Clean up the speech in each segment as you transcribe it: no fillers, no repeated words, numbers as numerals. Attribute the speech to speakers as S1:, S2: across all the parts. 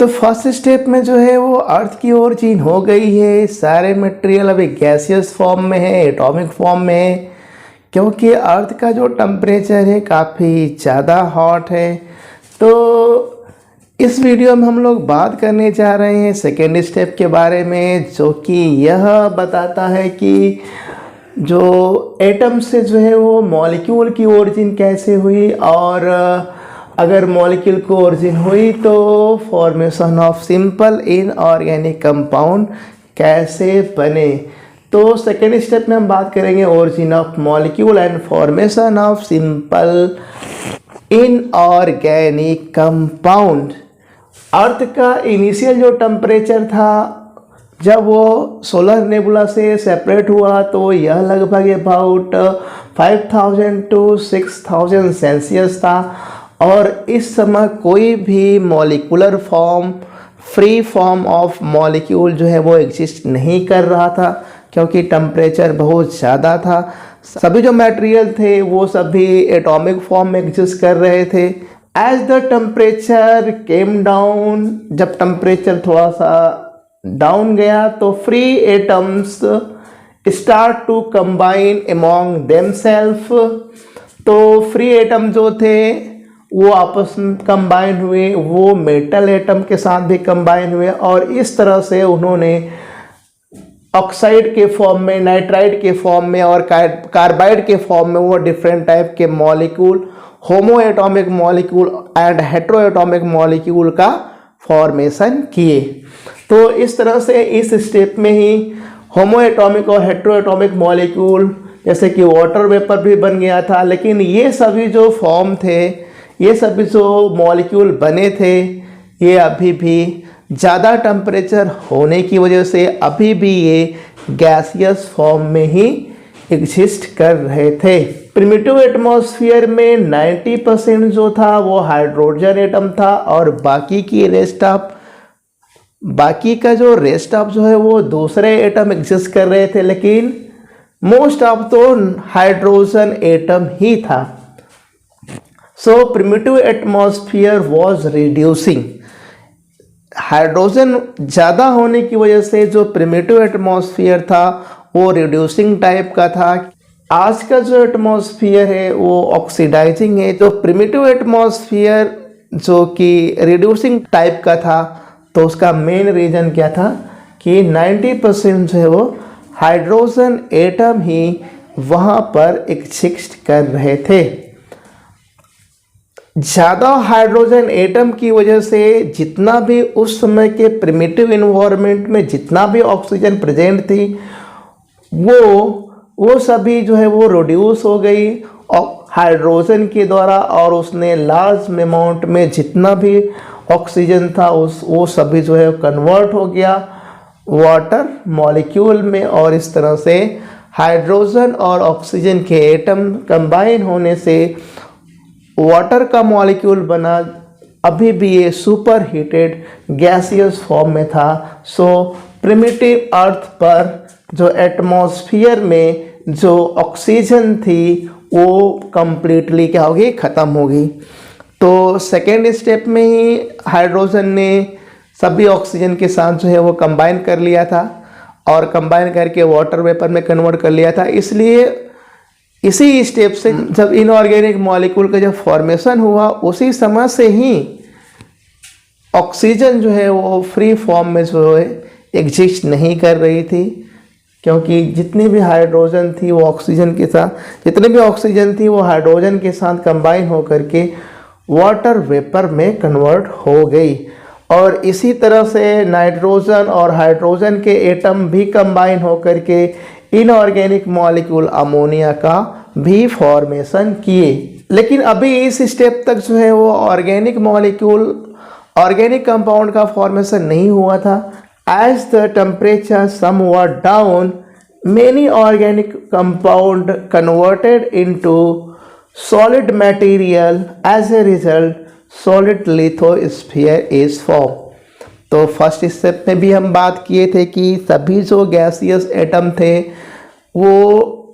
S1: तो first step में जो है वो अर्थ की ओरिजिन हो गई है। सारे मटेरियल अभी गैसियस फॉर्म में है, एटॉमिक फॉर्म में है, क्योंकि अर्थ का जो टेम्परेचर है काफ़ी ज़्यादा हॉट है। तो इस वीडियो में हम लोग बात करने जा रहे हैं सेकेंड स्टेप के बारे में, जो कि यह बताता है कि जो एटम से जो है वो मॉलिक्यूल की ओरिजिन कैसे हुई, और अगर मॉलिक्यूल की ओरिजिन हुई तो formation of simple inorganic compound कैसे बने। तो सेकेंड स्टेप में हम बात करेंगे origin of molecule and formation of simple inorganic compound. Earth का इनिशियल जो टेम्परेचर था जब वो सोलर नेबुला से सेपरेट हुआ तो यह लगभग अबाउट 5000 टू 6000 सेल्सियस था, और इस समय कोई भी molecular form, free form of molecule जो है वो एग्जिस्ट नहीं कर रहा था, क्योंकि टेम्परेचर बहुत ज़्यादा था। सभी जो मटेरियल थे वो सभी एटॉमिक फॉर्म में एग्जिस्ट कर रहे थे। As the temperature came down, जब टेम्परेचर थोड़ा सा डाउन गया तो free atoms start to combine among themselves. तो फ्री एटम जो थे वो आपस में कंबाइन हुए, वो मेटल एटम के साथ भी कंबाइन हुए, और इस तरह से उन्होंने ऑक्साइड के फॉर्म में, नाइट्राइड के फॉर्म में और कार्बाइड के फॉर्म में वो डिफरेंट टाइप के molecule, homo atomic molecule and hetero atomic molecule का फॉर्मेशन किए। तो इस तरह से इस स्टेप में ही होमो एटॉमिक और हेट्रो एटॉमिक मॉलिक्यूल, जैसे कि वाटर वेपर भी बन गया था। लेकिन ये सभी जो फॉर्म थे, ये सभी जो मॉलिक्यूल बने थे, ये अभी भी ज़्यादा टेम्परेचर होने की वजह से अभी भी ये गैसियस फॉर्म में ही एग्जिस्ट कर रहे थे। प्रिमिटिव एटमॉस्फेयर में 90% जो था वो हाइड्रोजन एटम था, और बाकी का जो रेस्ट ऑफ जो है वो दूसरे एटम एग्जिस्ट कर रहे थे, लेकिन मोस्ट ऑफ तो हाइड्रोजन एटम ही था। So primitive atmosphere was reducing. Hydrogen ज़्यादा होने की वजह से जो प्रिमिटिव एटमॉस्फेयर था वो रिड्यूसिंग टाइप का था। आज का जो एटमॉस्फेयर है वो ऑक्सीडाइजिंग है। तो प्रिमिटिव एटमॉस्फेयर जो कि रिड्यूसिंग टाइप का था, तो उसका मेन रीज़न क्या था कि 90% जो है वो हाइड्रोजन एटम ही वहाँ पर एग्जिस्ट कर रहे थे। ज़्यादा हाइड्रोजन एटम की वजह से जितना भी उस समय के प्रिमिटिव इन्वायरमेंट में जितना भी ऑक्सीजन प्रेजेंट थी वो सभी जो है वो रिड्यूस हो गई हाइड्रोजन के द्वारा, और उसने लार्ज अमाउंट में जितना भी ऑक्सीजन था वो सभी जो है कन्वर्ट हो गया वाटर मॉलिक्यूल में, और इस तरह से हाइड्रोजन और ऑक्सीजन के एटम कंबाइन होने से वाटर का मॉलिक्यूल बना। अभी भी ये सुपर हीटेड गैसियस फॉर्म में था। सो प्रिमिटिव अर्थ पर जो एटमॉस्फेयर में जो ऑक्सीजन थी वो कंप्लीटली क्या होगी, ख़त्म होगी। तो सेकेंड स्टेप में ही हाइड्रोजन ने सभी ऑक्सीजन के साथ जो है वो कंबाइन कर लिया था, और कंबाइन करके वाटर वेपर में कन्वर्ट कर लिया था। इसलिए इसी स्टेप से जब इनऑर्गेनिक मॉलिक्यूल का जब फॉर्मेशन हुआ, उसी समय से ही ऑक्सीजन जो है वो फ्री फॉर्म में जो है एग्जिस्ट नहीं कर रही थी, क्योंकि जितनी भी हाइड्रोजन थी वो ऑक्सीजन के साथ, जितनी भी ऑक्सीजन थी वो हाइड्रोजन के साथ कंबाइन हो करके वाटर वेपर में कन्वर्ट हो गई। और इसी तरह से नाइट्रोजन और हाइड्रोजन के एटम भी कंबाइन हो करके इनऑर्गेनिक मॉलिक्यूल अमोनिया का भी फॉर्मेशन किए। लेकिन अभी इस स्टेप तक जो है वो ऑर्गेनिक मॉलिक्यूल, ऑर्गेनिक कंपाउंड का फॉर्मेशन नहीं हुआ था। As the temperature somewhat down, many organic compound converted into solid material. As a result solid lithosphere is form. तो फर्स्ट स्टेप में भी हम बात किए थे कि सभी जो गैसियस एटम थे वो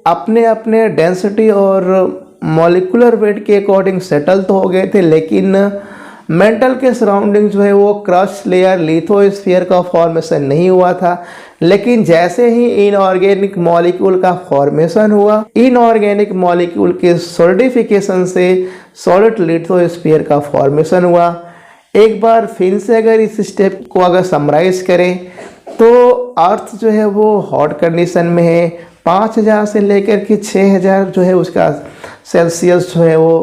S1: अपने अपने डेंसिटी और मॉलिक्यूलर वेट के अकॉर्डिंग सेटल तो हो गए थे, लेकिन मेंटल के सराउंडिंग जो है वो क्रस्ट लेयर लिथोस्फीयर का फॉर्मेशन नहीं हुआ था, लेकिन जैसे ही इनऑर्गेनिक मॉलिक्यूल का फॉर्मेशन हुआ, इनऑर्गेनिक मॉलिक्यूल के सॉलिडिफिकेशन से सॉलिड लिथोस्फीयर का फॉर्मेशन हुआ। एक बार फिर से अगर इस स्टेप को अगर समराइज करें तो अर्थ जो है वो हॉट कंडीशन में है, 5000 से लेकर के 6000 जो है उसका सेल्सियस जो है वो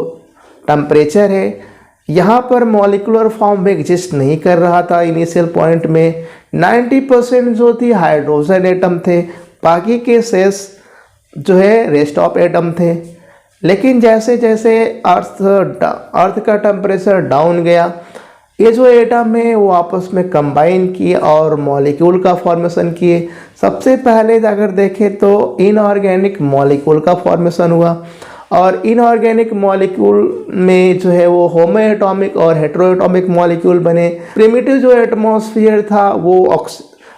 S1: टेम्परेचर है। यहाँ पर मॉलिकुलर फॉर्म में एग्जिस्ट नहीं कर रहा था इनिशियल पॉइंट में। 90% जो थी हाइड्रोजन एटम थे, बाकी के शेष जो है रेस्ट ऑफ एटम थे। लेकिन जैसे जैसे अर्थ का टेम्परेचर डाउन गया, ये जो एटम है वो आपस में कंबाइन किए और मॉलिक्यूल का फॉर्मेशन किए। सबसे पहले अगर देखें तो इनऑर्गेनिक मॉलिक्यूल का फॉर्मेशन हुआ, और इनऑर्गेनिक मॉलिक्यूल में जो है वो होमो एटॉमिक और हेटेरोएटॉमिक मॉलिक्यूल बने। प्रिमिटिव जो एटमॉस्फेयर था वो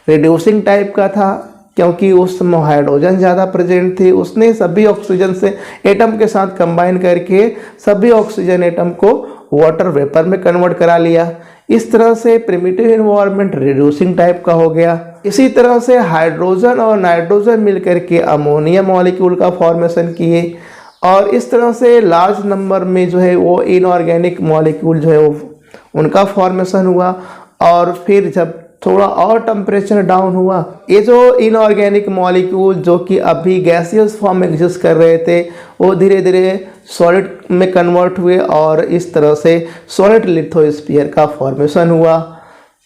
S1: रिड्यूसिंग टाइप का था, क्योंकि उसमें हाइड्रोजन ज़्यादा प्रेजेंट थी। उसने सभी ऑक्सीजन से एटम के साथ कंबाइन करके सभी ऑक्सीजन एटम को वाटर वेपर में कन्वर्ट करा लिया। इस तरह से प्रिमिटिव एनवायरनमेंट रिड्यूसिंग टाइप का हो गया। इसी तरह से हाइड्रोजन और नाइट्रोजन मिलकर के अमोनिया मॉलिक्यूल का फॉर्मेशन किए, और इस तरह से लार्ज नंबर में जो है वो इनऑर्गेनिक मॉलिक्यूल जो है वो उनका फॉर्मेशन हुआ। और फिर जब थोड़ा और टेम्परेचर डाउन हुआ, ये जो इनऑर्गेनिक मॉलिक्यूल जो कि अभी गैसियस फॉर्म में एग्जिस्ट कर रहे थे वो धीरे धीरे सॉलिड में कन्वर्ट हुए, और इस तरह से सॉलिड लिथोस्फीयर का फॉर्मेशन हुआ।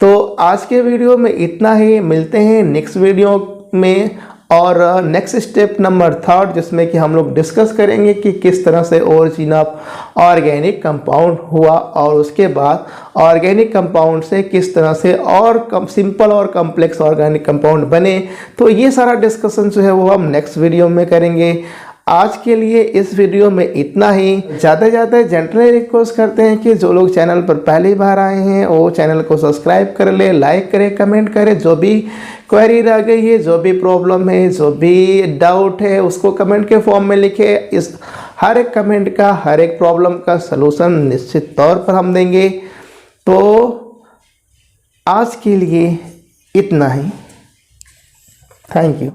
S1: तो आज के वीडियो में इतना ही। मिलते हैं नेक्स्ट वीडियो में, और नेक्स्ट स्टेप नंबर 3 जिसमें कि हम लोग डिस्कस करेंगे कि किस तरह से ओरिजिन ऑफ ऑर्गेनिक कंपाउंड हुआ, और उसके बाद ऑर्गेनिक कंपाउंड से किस तरह से और सिंपल और कम्प्लेक्स ऑर्गेनिक कंपाउंड बने। तो ये सारा डिस्कशन जो है वो हम नेक्स्ट वीडियो में करेंगे। आज के लिए इस वीडियो में इतना ही। ज़्यादा से ज़्यादा जेंटली रिक्वेस्ट करते हैं कि जो लोग चैनल पर पहली बार आए हैं वो चैनल को सब्सक्राइब कर ले, लाइक करें, कमेंट करें। जो भी क्वेरी रह गई है, जो भी प्रॉब्लम है, जो भी डाउट है, उसको कमेंट के फॉर्म में लिखे। इस हर एक कमेंट का, हर एक प्रॉब्लम का सलूशन निश्चित तौर पर हम देंगे। तो आज के लिए इतना ही। Thank you.